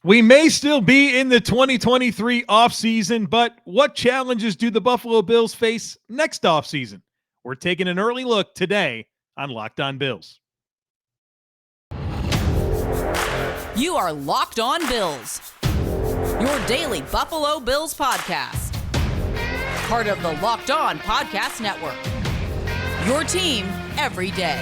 We may still be in the 2023 offseason, but what challenges do the Buffalo Bills face next offseason? We're taking an early look today on Locked On Bills. You are Locked On Bills, your daily Buffalo Bills podcast. Part of the Locked On Podcast Network, your team every day.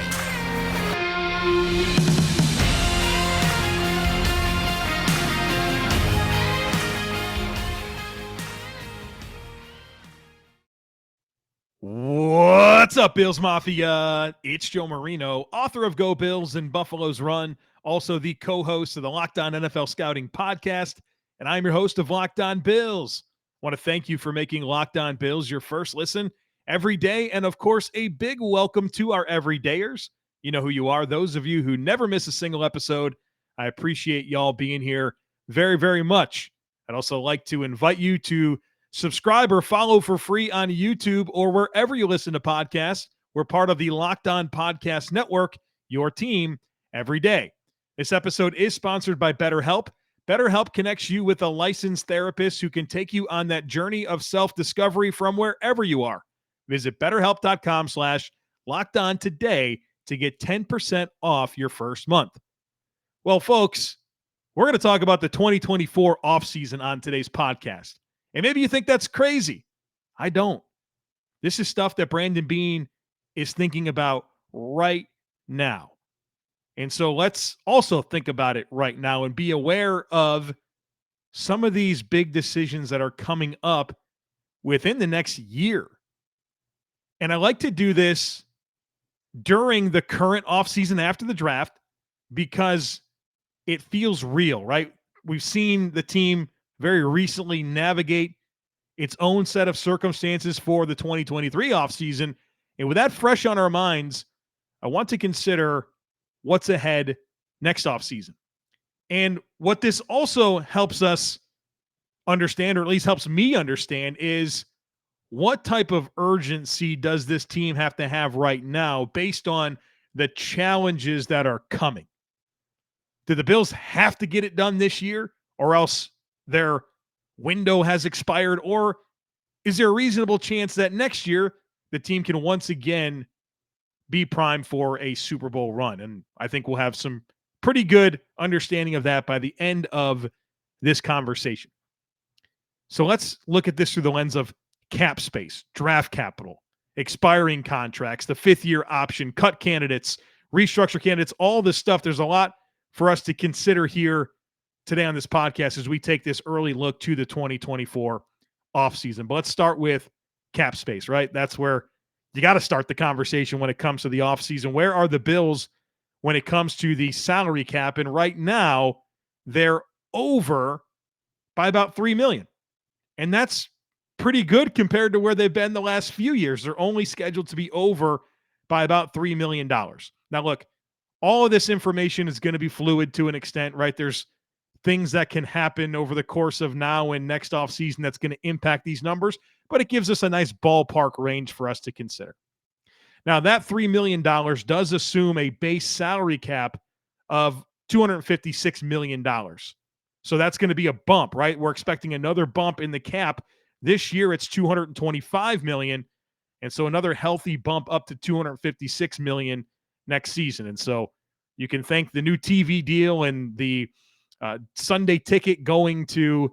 What's up, Bills Mafia? It's Joe Marino, author of Go Bills and Buffalo's Run, also the co-host of the Locked On NFL Scouting podcast, and I'm your host of Locked On Bills. I want to thank you for making Locked On Bills your first listen every day, and of course, a big welcome to our everydayers. You know who you are. Those of you who never miss a single episode, I appreciate y'all being here very, very much. I'd also like to invite you to subscribe or follow for free on YouTube or wherever you listen to podcasts. We're part of the Locked On Podcast Network, your team every day. This episode is sponsored by BetterHelp. BetterHelp connects you with a licensed therapist who can take you on that journey of self-discovery from wherever you are. Visit BetterHelp.com/LockedOn today to get 10% off your first month. Well, folks, we're going to talk about the 2024 offseason on today's podcast. And maybe you think that's crazy. I don't. This is stuff that Brandon Beane is thinking about right now. And so let's also think about it right now and be aware of some of these big decisions that are coming up within the next year. And I like to do this during the current offseason after the draft because it feels real, right? We've seen the team very recently navigate its own set of circumstances for the 2023 offseason. And with that fresh on our minds, I want to consider what's ahead next offseason. And what this also helps us understand, or at least helps me understand, is what type of urgency does this team have to have right now based on the challenges that are coming? Do the Bills have to get it done this year, or else their window has expired? Or is there a reasonable chance that next year the team can once again be primed for a Super Bowl run? And I think we'll have some pretty good understanding of that by the end of this conversation. So let's look at this through the lens of cap space, draft capital, expiring contracts, the fifth-year option, cut candidates, restructure candidates, all this stuff. There's a lot for us to consider here today on this podcast as we take this early look to the 2024 offseason. But let's start with cap space, right? That's where you got to start the conversation when it comes to the offseason. Where are the Bills when it comes to the salary cap? And right now, they're over by about $3 million. And that's pretty good compared to where they've been the last few years. They're only scheduled to be over by about $3 million. Now, look, all of this information is going to be fluid to an extent, right? There's things that can happen over the course of now and next offseason that's going to impact these numbers, but it gives us a nice ballpark range for us to consider. Now, that $3 million does assume a base salary cap of $256 million. So that's going to be a bump, right? We're expecting another bump in the cap. This year, it's $225 million. And so another healthy bump up to $256 million next season. And so you can thank the new TV deal and the Sunday ticket going to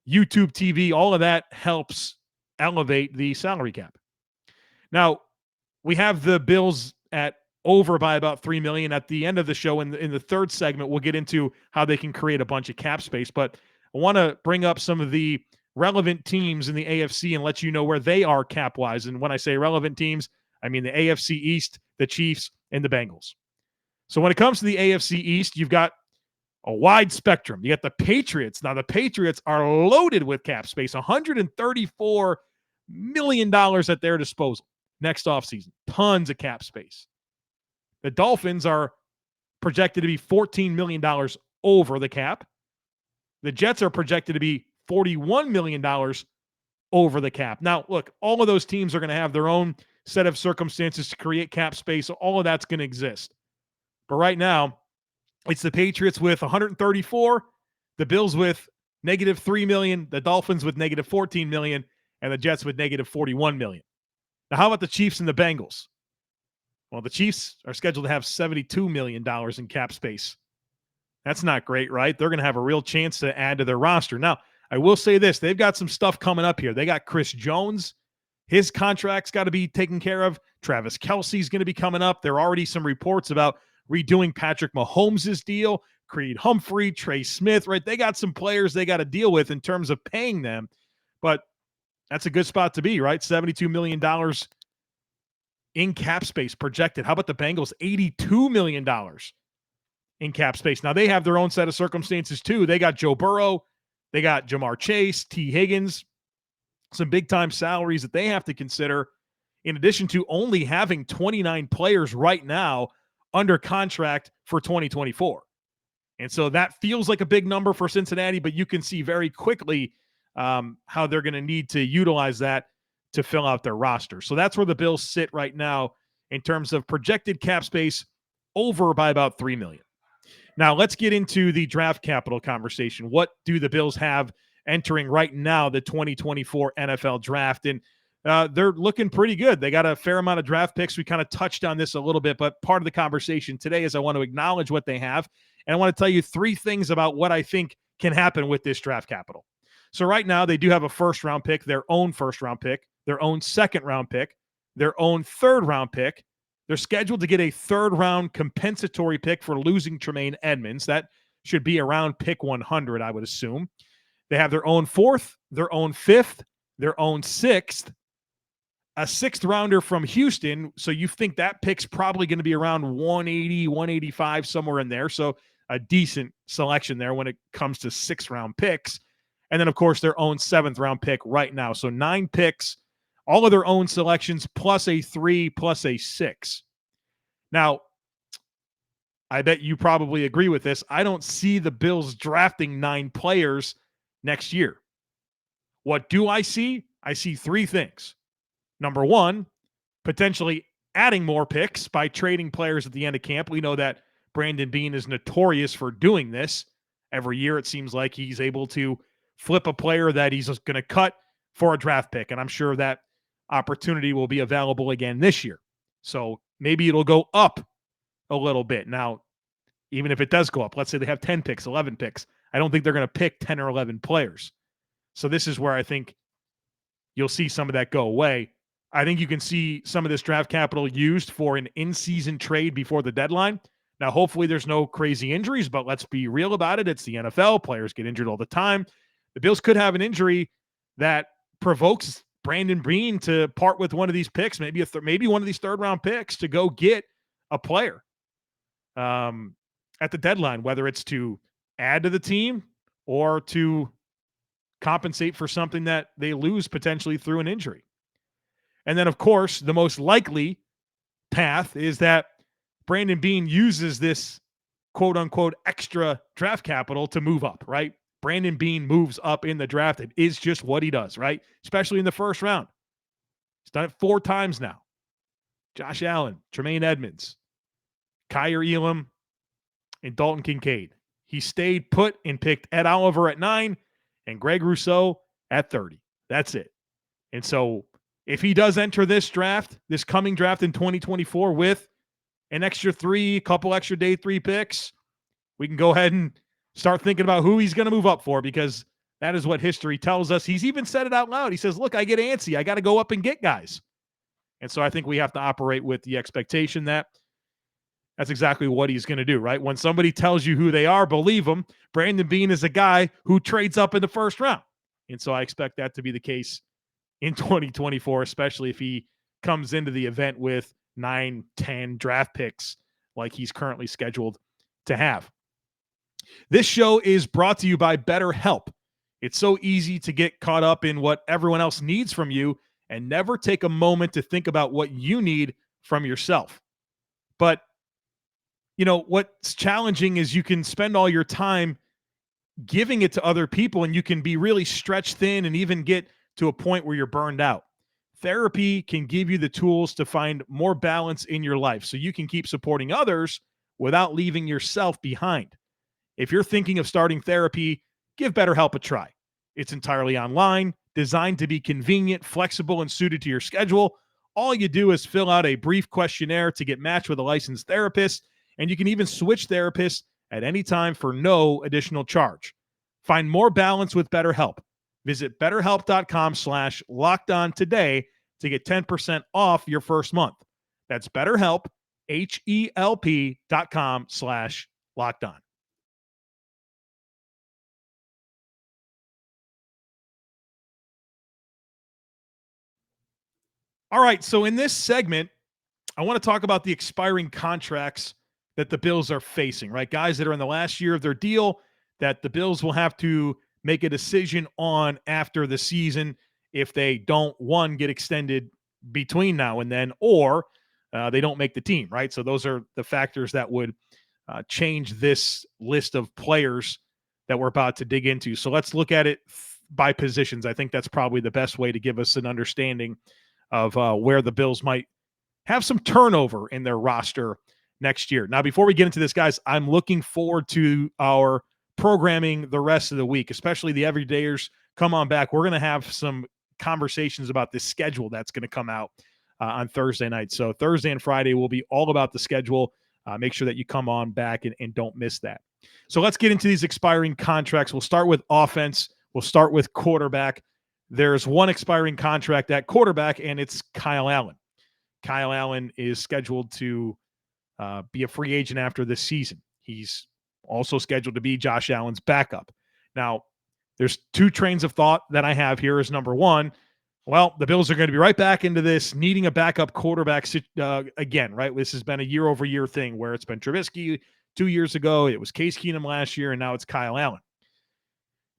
YouTube TV. All of that helps elevate the salary cap. Now, we have the Bills at over by about $3 million at the end of the show. In the third segment, we'll get into how they can create a bunch of cap space. But I want to bring up some of the relevant teams in the AFC and let you know where they are cap-wise. And when I say relevant teams, I mean the AFC East, the Chiefs, and the Bengals. So when it comes to the AFC East, you've got a wide spectrum. You got the Patriots. Now, the Patriots are loaded with cap space, $134 million at their disposal next offseason. Tons of cap space. The Dolphins are projected to be $14 million over the cap. The Jets are projected to be $41 million over the cap. Now, look, all of those teams are going to have their own set of circumstances to create cap space. So all of that's going to exist. But right now, it's the Patriots with 134, The Bills with negative $3 million, the Dolphins with negative $14 million, and the Jets with negative $41 million. Now, how about the Chiefs and the Bengals? Well, the Chiefs are scheduled to have $72 million in cap space. That's not great, right? They're going to have a real chance to add to their roster. Now, I will say this. They've got some stuff coming up here. They got Chris Jones. His contract's got to be taken care of. Travis Kelce's going to be coming up. There are already some reports about redoing Patrick Mahomes' deal, Creed Humphrey, Trey Smith, right? They got some players they got to deal with in terms of paying them. But that's a good spot to be, right? $72 million in cap space projected. How about the Bengals? $82 million in cap space. Now, they have their own set of circumstances, too. They got Joe Burrow. They got Jamar Chase, T. Higgins, some big-time salaries that they have to consider, in addition to only having 29 players right now under contract for 2024. And so that feels like a big number for Cincinnati, but you can see very quickly how they're going to need to utilize that to fill out their roster. So that's where the Bills sit right now in terms of projected cap space, over by about $3 million. Now, let's get into the draft capital conversation. What do the Bills have entering right now the 2024 NFL draft? And they're looking pretty good. They got a fair amount of draft picks. We kind of touched on this a little bit, but part of the conversation today is I want to acknowledge what they have, and I want to tell you 3 things about what I think can happen with this draft capital. So right now, they do have a first-round pick, their own first-round pick, their own second-round pick, their own third-round pick. They're scheduled to get a third-round compensatory pick for losing Tremaine Edmonds. That should be around pick 100, I would assume. They have their own 4th, their own 5th, their own 6th, a 6th-rounder from Houston. So you think that pick's probably going to be around 180, 185, somewhere in there. So a decent selection there when it comes to 6th-round picks. And then, of course, their own 7th-round pick right now. So 9 picks, all of their own selections, plus a 3, plus a 6. Now, I bet you probably agree with this. I don't see the Bills drafting 9 players next year. What do I see? I see 3 things. Number 1, potentially adding more picks by trading players at the end of camp. We know that Brandon Beane is notorious for doing this. Every year it seems like he's able to flip a player that he's going to cut for a draft pick, and I'm sure that opportunity will be available again this year. So maybe it'll go up a little bit. Now, even if it does go up, let's say they have 10 picks, 11 picks, I don't think they're going to pick 10 or 11 players. So this is where I think you'll see some of that go away. I think you can see some of this draft capital used for an in-season trade before the deadline. Now, hopefully there's no crazy injuries, but let's be real about it. It's the NFL. Players get injured all the time. The Bills could have an injury that provokes Brandon Beane to part with one of these picks, maybe maybe one of these 3rd-round picks, to go get a player at the deadline, whether it's to add to the team or to compensate for something that they lose potentially through an injury. And then, of course, the most likely path is that Brandon Beane uses this quote-unquote extra draft capital to move up, right? Brandon Beane moves up in the draft. It is just what he does, right? Especially in the first round. He's done it 4 times now. Josh Allen, Tremaine Edmonds, Kyer Elam, and Dalton Kincaid. He stayed put and picked Ed Oliver at 9 and Greg Rousseau at 30. That's it. And so if he does enter this draft, this coming draft in 2024 with an extra 3, couple extra day 3 picks, we can go ahead and start thinking about who he's going to move up for, because that is what history tells us. He's even said it out loud. He says, look, I get antsy. I got to go up and get guys. And so I think we have to operate with the expectation that that's exactly what he's going to do, right? When somebody tells you who they are, believe them. Brandon Beane is a guy who trades up in the first round. And so I expect that to be the case in 2024, especially if he comes into the event with 9, 10 draft picks like he's currently scheduled to have. This show is brought to you by BetterHelp. It's so easy to get caught up in what everyone else needs from you and never take a moment to think about what you need from yourself. But, you know, what's challenging is you can spend all your time giving it to other people, and you can be really stretched thin and even get to a point where you're burned out. Therapy can give you the tools to find more balance in your life so you can keep supporting others without leaving yourself behind. If you're thinking of starting therapy, give BetterHelp a try. It's entirely online, designed to be convenient, flexible, and suited to your schedule. All you do is fill out a brief questionnaire to get matched with a licensed therapist, and you can even switch therapists at any time for no additional charge. Find more balance with BetterHelp. Visit betterhelp.com/lockedon today to get 10% off your first month. That's BetterHelp, HELP.com/lockedon. All right, so in this segment, I want to talk about the expiring contracts that the Bills are facing, right? Guys that are in the last year of their deal that the Bills will have to make a decision on after the season if they don't, one, get extended between now and then, or they don't make the team, right? So those are the factors that would change this list of players that we're about to dig into. So let's look at it by positions. I think that's probably the best way to give us an understanding of where the Bills might have some turnover in their roster next year. Now, before we get into this, guys, I'm looking forward to our programming the rest of the week, especially the everydayers. Come on back. We're going to have some conversations about this schedule that's going to come out on Thursday night. So Thursday and Friday will be all about the schedule. Make sure that you come on back and don't miss that. So let's get into these expiring contracts. We'll start with offense. We'll start with quarterback. There's one expiring contract at quarterback, and it's Kyle Allen. Kyle Allen is scheduled to be a free agent after this season. He's also scheduled to be Josh Allen's backup. Now, there's two trains of thought that I have here. Is number one, well, the Bills are going to be right back into this needing a backup quarterback again, right? This has been a year-over-year thing where it's been Trubisky 2 years ago, it was Case Keenum last year, and now it's Kyle Allen.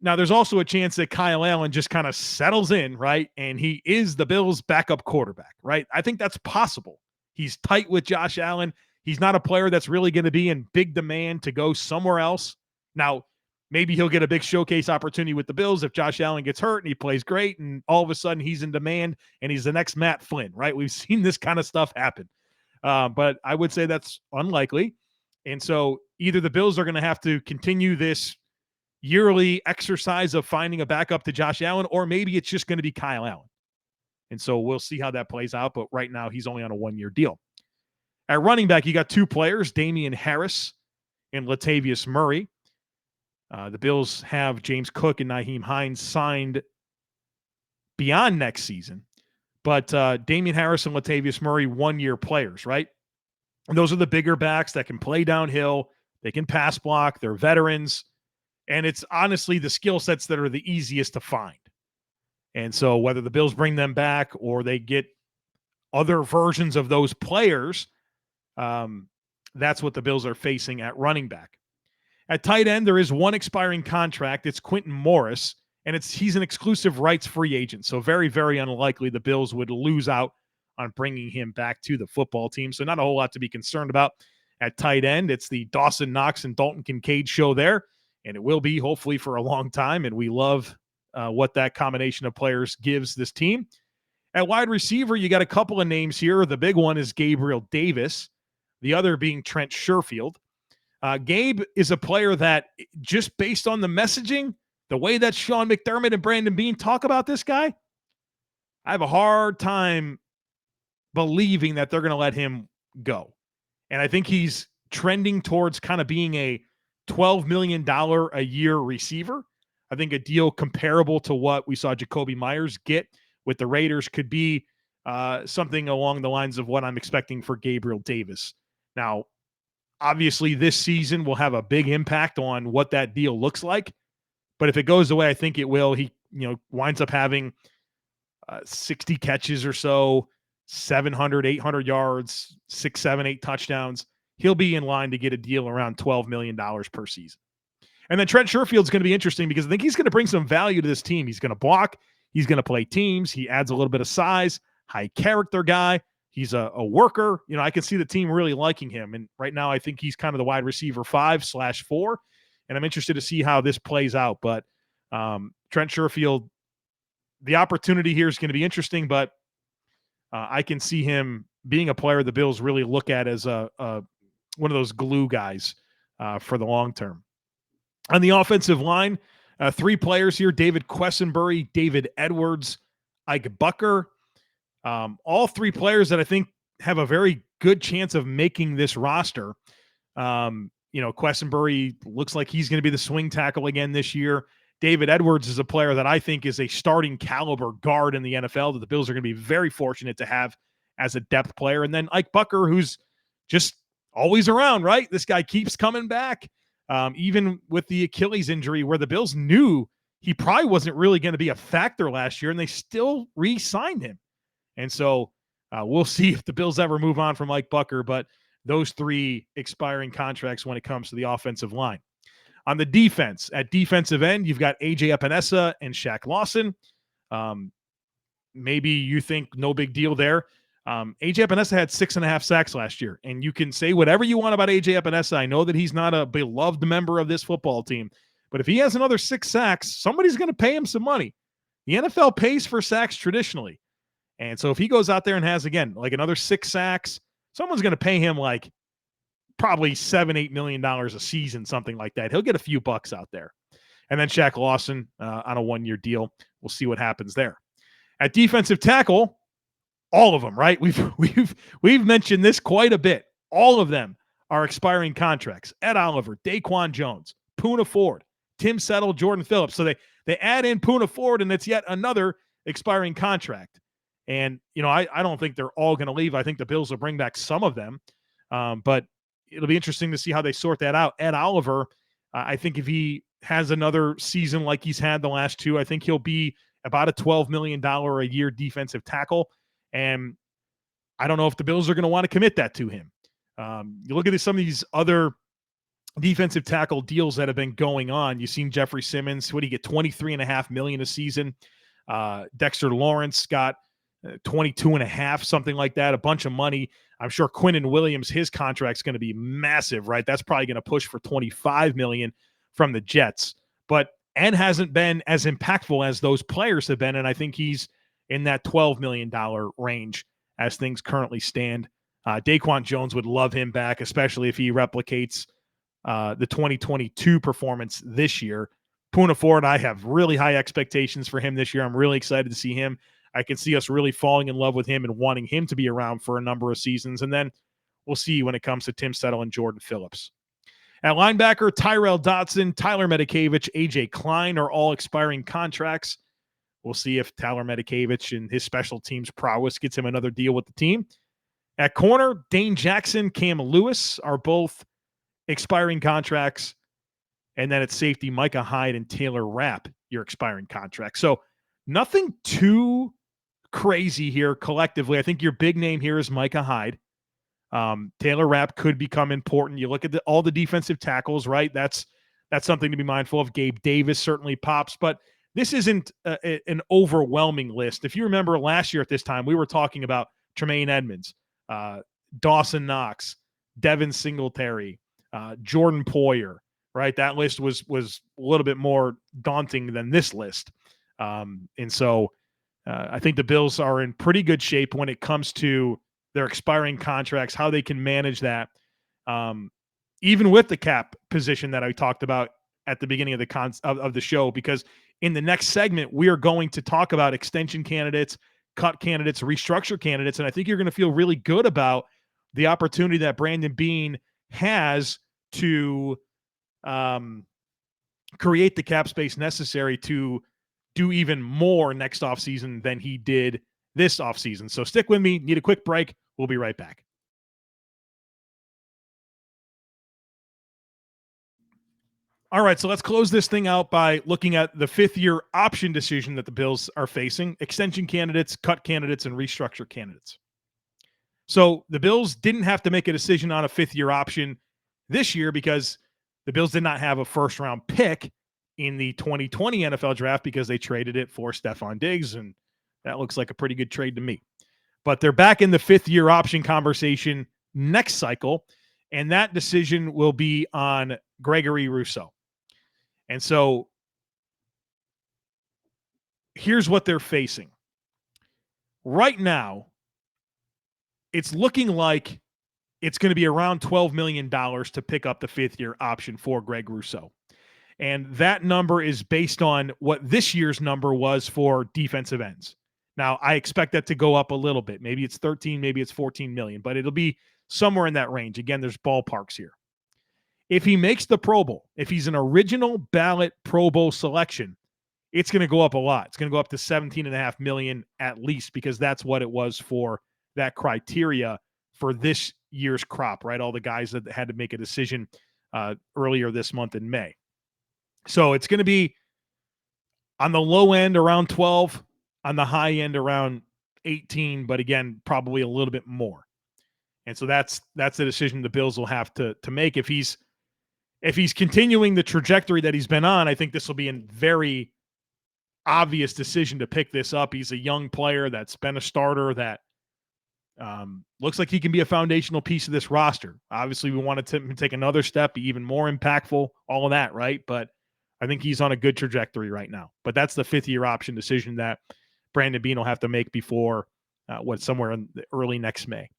Now, there's also a chance that Kyle Allen just kind of settles in, right? And he is the Bills' backup quarterback, right? I think that's possible. He's tight with Josh Allen. He's not a player that's really going to be in big demand to go somewhere else. Now, maybe he'll get a big showcase opportunity with the Bills if Josh Allen gets hurt and he plays great and all of a sudden he's in demand and he's the next Matt Flynn, right? We've seen this kind of stuff happen. But I would say that's unlikely. And so either the Bills are going to have to continue this yearly exercise of finding a backup to Josh Allen, or maybe it's just going to be Kyle Allen. And so we'll see how that plays out. But right now he's only on a 1-year deal. At running back, you got two players, Damian Harris and Latavius Murray. The Bills have James Cook and Nyheim Hines signed beyond next season. But Damian Harris and Latavius Murray, 1-year players, right? And those are the bigger backs that can play downhill. They can pass block. They're veterans. And it's honestly the skill sets that are the easiest to find. And so whether the Bills bring them back or they get other versions of those players, that's what the Bills are facing at running back. At tight end, there is one expiring contract. It's Quentin Morris, and he's an exclusive rights free agent. So very, very unlikely the Bills would lose out on bringing him back to the football team. So not a whole lot to be concerned about at tight end. It's the Dawson Knox and Dalton Kincaid show there. And it will be hopefully for a long time. And we love what that combination of players gives this team. At wide receiver, you got a couple of names here. The big one is Gabriel Davis, the other being Trent Sherfield. Gabe is a player that just based on the messaging, the way that Sean McDermott and Brandon Beane talk about this guy, I have a hard time believing that they're going to let him go. And I think he's trending towards kind of being a $12 million a year receiver. I think a deal comparable to what we saw Jacoby Myers get with the Raiders could be something along the lines of what I'm expecting for Gabriel Davis. Now, obviously, this season will have a big impact on what that deal looks like. But if it goes the way I think it will, he winds up having 60 catches or so, 700, 800 yards, 6, 7, 8 touchdowns. He'll be in line to get a deal around $12 million per season. And then Trent Sherfield's going to be interesting because I think he's going to bring some value to this team. He's going to block. He's going to play teams. He adds a little bit of size, high character guy. He's a worker. I can see the team really liking him. And right now I think he's kind of the wide receiver 5/4. And I'm interested to see how this plays out. But Trent Sherfield, the opportunity here is going to be interesting, but I can see him being a player the Bills really look at as one of those glue guys for the long term. On the offensive line, Three players here: David Quessenberry, David Edwards, Ike Bucker. All three players that I think have a very good chance of making this roster. Quessenberry looks like he's going to be the swing tackle again this year. David Edwards is a player that I think is a starting caliber guard in the NFL that the Bills are going to be very fortunate to have as a depth player. And then Ike Bucker, who's just always around, right? This guy keeps coming back, even with the Achilles injury, where the Bills knew he probably wasn't really going to be a factor last year, and they still re-signed him. And so we'll see if the Bills ever move on from Ike Bucker, but those three expiring contracts when it comes to the offensive line. On the defense, at defensive end, you've got A.J. Epinesa and Shaq Lawson. Maybe you think no big deal there. A.J. Epinesa had 6.5 sacks last year, and you can say whatever you want about A.J. Epinesa. I know that he's not a beloved member of this football team, but if he has another 6 sacks, somebody's going to pay him some money. The NFL pays for sacks traditionally. And so if he goes out there and has, again, like another 6 sacks, someone's going to pay him like probably $7-8 million a season, something like that. He'll get a few bucks out there. And then Shaq Lawson on a 1-year deal. We'll see what happens there. At defensive tackle, all of them, right? We've mentioned this quite a bit. All of them are expiring contracts. Ed Oliver, Daquan Jones, Poona Ford, Tim Settle, Jordan Phillips. So they add in Poona Ford, and it's yet another expiring contract. And, I don't think they're all going to leave. I think the Bills will bring back some of them. But it'll be interesting to see how they sort that out. Ed Oliver, I think if he has another season like he's had the last two, I think he'll be about a $12 million a year defensive tackle. And I don't know if the Bills are going to want to commit that to him. You look at some of these other defensive tackle deals that have been going on. You've seen Jeffrey Simmons. What do you get? $23.5 million a season. Dexter Lawrence got 22.5, something like that, a bunch of money. I'm sure Quinnen Williams, his contract's going to be massive, right? That's probably going to push for $25 million from the Jets. But Ed hasn't been as impactful as those players have been, and I think he's in that $12 million range as things currently stand. Daquan Jones would love him back, especially if he replicates the 2022 performance this year. Poona Ford, I have really high expectations for him this year. I'm really excited to see him. I can see us really falling in love with him and wanting him to be around for a number of seasons. And then we'll see when it comes to Tim Settle and Jordan Phillips. At linebacker, Tyrell Dodson, Tyler Medikevich, A.J. Klein are all expiring contracts. We'll see if Tyler Medikevich and his special teams prowess gets him another deal with the team. At corner, Dane Jackson, Cam Lewis are both expiring contracts. And then at safety, Micah Hyde and Taylor Rapp, your expiring contract. So nothing too crazy here collectively. I think your big name here is Micah Hyde. Taylor Rapp could become important. You look at all the defensive tackles, right? That's something to be mindful of. Gabe Davis certainly pops, but this isn't an overwhelming list. If you remember last year at this time, we were talking about Tremaine Edmonds, Dawson Knox, Devin Singletary, Jordan Poyer, right? That list was a little bit more daunting than this list. And so I think the Bills are in pretty good shape when it comes to their expiring contracts, how they can manage that, even with the cap position that I talked about at the beginning of the show, because in the next segment, we are going to talk about extension candidates, cut candidates, restructure candidates, and I think you're going to feel really good about the opportunity that Brandon Beane has to create the cap space necessary to do even more next offseason than he did this offseason. So stick with me. Need a quick break. We'll be right back. All right, so let's close this thing out by looking at the 5th-year option decision that the Bills are facing: extension candidates, cut candidates, and restructure candidates. So the Bills didn't have to make a decision on a 5th-year option this year because the Bills did not have a first-round pick in the 2020 NFL draft because they traded it for Stefon Diggs, and that looks like a pretty good trade to me. But they're back in the 5th-year option conversation next cycle, and that decision will be on Gregory Rousseau. And so here's what they're facing. Right now, it's looking like it's going to be around $12 million to pick up the 5th-year option for Greg Rousseau. And that number is based on what this year's number was for defensive ends. Now, I expect that to go up a little bit. Maybe it's 13, maybe it's 14 million, but it'll be somewhere in that range. Again, there's ballparks here. If he makes the Pro Bowl, if he's an original ballot Pro Bowl selection, it's going to go up a lot. It's going to go up to 17.5 million at least, because that's what it was for that criteria for this year's crop, right? All the guys that had to make a decision earlier this month in May. So it's going to be on the low end around 12, on the high end around 18, but again, probably a little bit more. And so that's the decision the Bills will have to make. If he's continuing the trajectory that he's been on, I think this will be a very obvious decision to pick this up. He's a young player that's been a starter that looks like he can be a foundational piece of this roster. Obviously, we want to take another step, be even more impactful, all of that, right? But I think he's on a good trajectory right now. But that's the fifth-year option decision that Brandon Beane will have to make before somewhere in the early next May.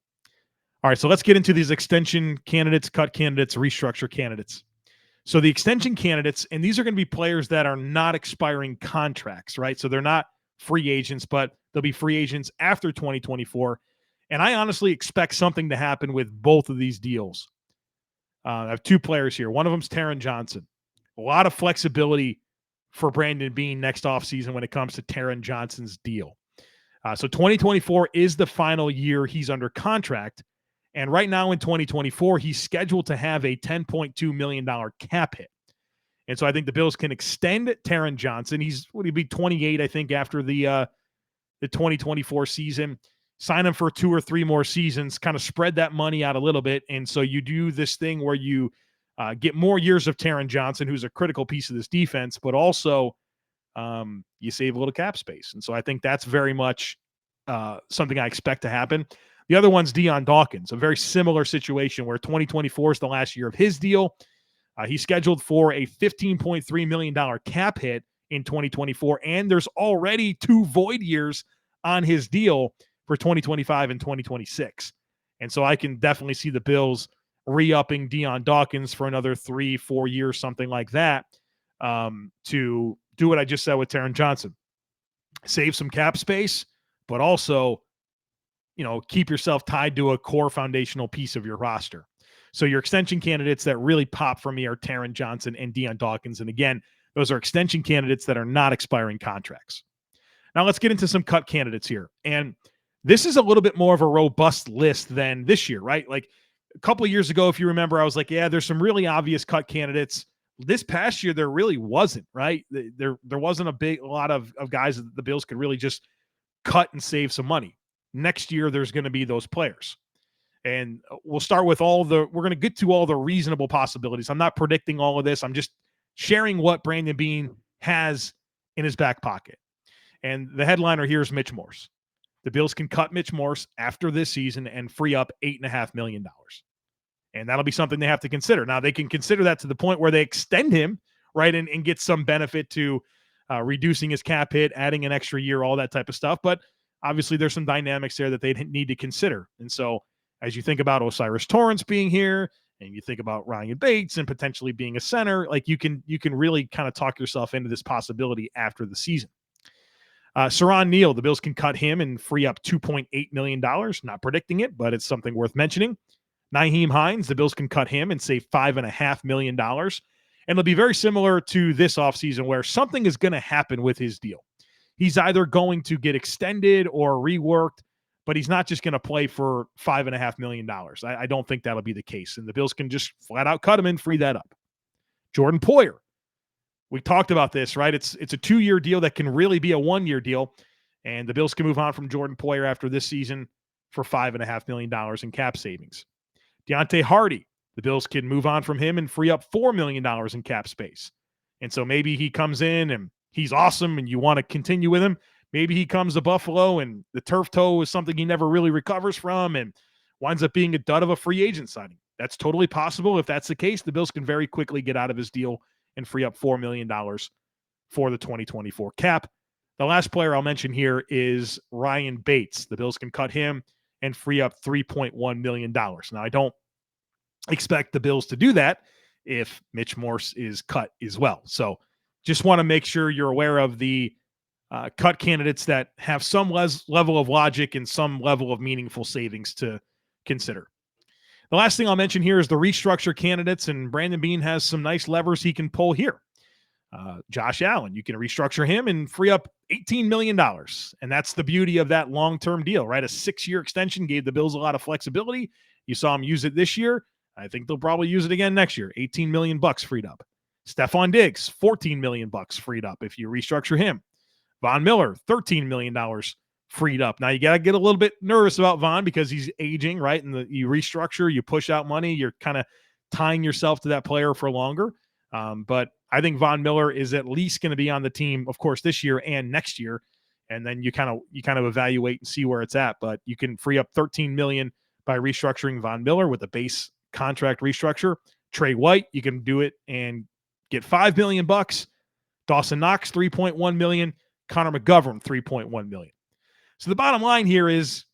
All right, so let's get into these extension candidates, cut candidates, restructure candidates. So the extension candidates, and these are going to be players that are not expiring contracts, right? So they're not free agents, but they'll be free agents after 2024. And I honestly expect something to happen with both of these deals. I have two players here. One of them is Taron Johnson. A lot of flexibility for Brandon Beane next offseason when it comes to Taron Johnson's deal. So 2024 is the final year he's under contract. And right now in 2024, he's scheduled to have a $10.2 million cap hit. And so I think the Bills can extend Taron Johnson. Would he be 28, I think, after the 2024 season? Sign him for 2 or 3 more seasons, kind of spread that money out a little bit. And so you do this thing where you get more years of Taron Johnson, who's a critical piece of this defense, but also you save a little cap space. And so I think that's very much something I expect to happen. The other one's Dion Dawkins, a very similar situation where 2024 is the last year of his deal. He's scheduled for a $15.3 million cap hit in 2024, and there's already 2 void years on his deal for 2025 and 2026. And so I can definitely see the Bills re-upping Dion Dawkins for another 3-4 years, something like that, to do what I just said with Taron Johnson. Save some cap space, but also keep yourself tied to a core foundational piece of your roster. So your extension candidates that really pop for me are Taron Johnson and Dion Dawkins. And again, those are extension candidates that are not expiring contracts. Now let's get into some cut candidates here. And this is a little bit more of a robust list than this year, right? Like a couple of years ago, if you remember, I was like, yeah, there's some really obvious cut candidates. This past year, there really wasn't, right? There wasn't a lot of guys that the Bills could really just cut and save some money. Next year, there's going to be those players. And we'll start with we're going to get to all the reasonable possibilities. I'm not predicting all of this. I'm just sharing what Brandon Beane has in his back pocket. And the headliner here is Mitch Morse. The Bills can cut Mitch Morse after this season and free up $8.5 million. And that'll be something they have to consider. Now, they can consider that to the point where they extend him, right, and get some benefit to reducing his cap hit, adding an extra year, all that type of stuff. But obviously, there's some dynamics there that they need to consider. And so as you think about Osiris Torrance being here, and you think about Ryan Bates and potentially being a center, like you can really kind of talk yourself into this possibility after the season. Saron Neal, the Bills can cut him and free up $2.8 million. Not predicting it, but it's something worth mentioning. Nyheim Hines, the Bills can cut him and save $5.5 million. And it'll be very similar to this offseason where something is going to happen with his deal. He's either going to get extended or reworked, but he's not just going to play for $5.5 million. I don't think that'll be the case. And the Bills can just flat out cut him and free that up. Jordan Poyer. We talked about this, right? It's a 2-year deal that can really be a 1-year deal. And the Bills can move on from Jordan Poyer after this season for $5.5 million in cap savings. Deontay Hardy. The Bills can move on from him and free up $4 million in cap space. And so maybe he comes in and he's awesome and you want to continue with him. Maybe he comes to Buffalo and the turf toe is something he never really recovers from and winds up being a dud of a free agent signing. That's totally possible. If that's the case, the Bills can very quickly get out of his deal and free up $4 million for the 2024 cap. The last player I'll mention here is Ryan Bates. The Bills can cut him and free up $3.1 million. Now, I don't expect the Bills to do that if Mitch Morse is cut as well. So just want to make sure you're aware of the cut candidates that have some level of logic and some level of meaningful savings to consider. The last thing I'll mention here is the restructure candidates, and Brandon Beane has some nice levers he can pull here. Josh Allen, you can restructure him and free up $18 million. And that's the beauty of that long-term deal, right? A 6-year extension gave the Bills a lot of flexibility. You saw them use it this year. I think they'll probably use it again next year. $18 million freed up. Stefon Diggs, $14 million freed up if you restructure him. Von Miller, $13 million freed up. Now you got to get a little bit nervous about Von because he's aging, right? And you restructure, you push out money, you're kind of tying yourself to that player for longer. But I think Von Miller is at least going to be on the team, of course, this year and next year. And then you kind of evaluate and see where it's at. But you can free up $13 million by restructuring Von Miller with a base contract restructure. Trey White, you can do it and get $5 million. Dawson Knox, $3.1 million. Connor McGovern, $3.1 million. So the bottom line here is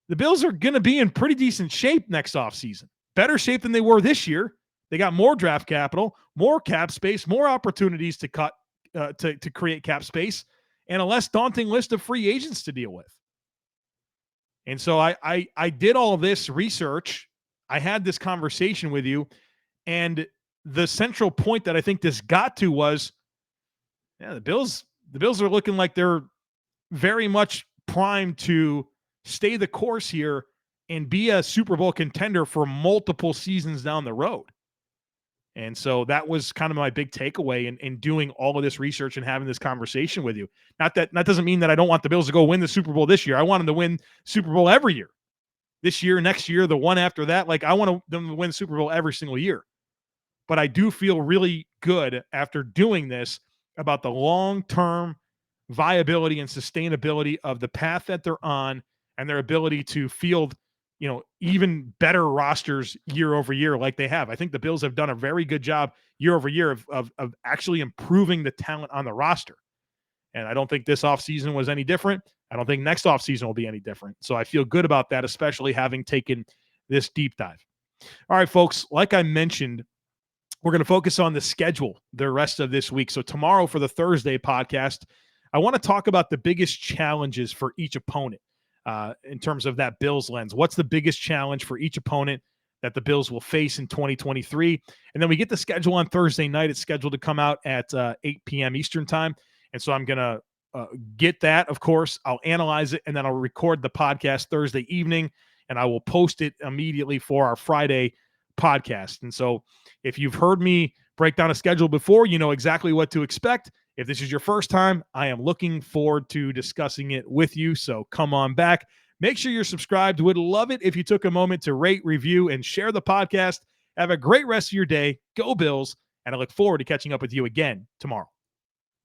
the Bills are going to be in pretty decent shape next offseason. Better shape than they were this year. They got more draft capital, more cap space, more opportunities to cut, to create cap space, and a less daunting list of free agents to deal with. And so I did all of this research. I had this conversation with you, and the central point that I think this got to was, the Bills are looking like they're very much primed to stay the course here and be a Super Bowl contender for multiple seasons down the road. And so that was kind of my big takeaway in doing all of this research and having this conversation with you. Not that doesn't mean that I don't want the Bills to go win the Super Bowl this year. I want them to win Super Bowl every year. This year, next year, the one after that. Like, I want them to win Super Bowl every single year. But I do feel really good after doing this about the long-term viability and sustainability of the path that they're on and their ability to field, even better rosters year over year like they have. I think the Bills have done a very good job year over year of actually improving the talent on the roster. And I don't think this offseason was any different. I don't think next offseason will be any different. So I feel good about that, especially having taken this deep dive. All right, folks, like I mentioned, we're going to focus on the schedule the rest of this week. So tomorrow for the Thursday podcast, I want to talk about the biggest challenges for each opponent in terms of that Bills lens. What's the biggest challenge for each opponent that the Bills will face in 2023? And then we get the schedule on Thursday night. It's scheduled to come out at 8 p.m. Eastern time. And so I'm going to get that, of course. I'll analyze it, and then I'll record the podcast Thursday evening, and I will post it immediately for our Friday podcast. And so if you've heard me break down a schedule before, you know exactly what to expect. If this is your first time, I am looking forward to discussing it with you. So come on back. Make sure you're subscribed. Would love it if you took a moment to rate, review, and share the podcast. Have a great rest of your day. Go Bills. And I look forward to catching up with you again tomorrow.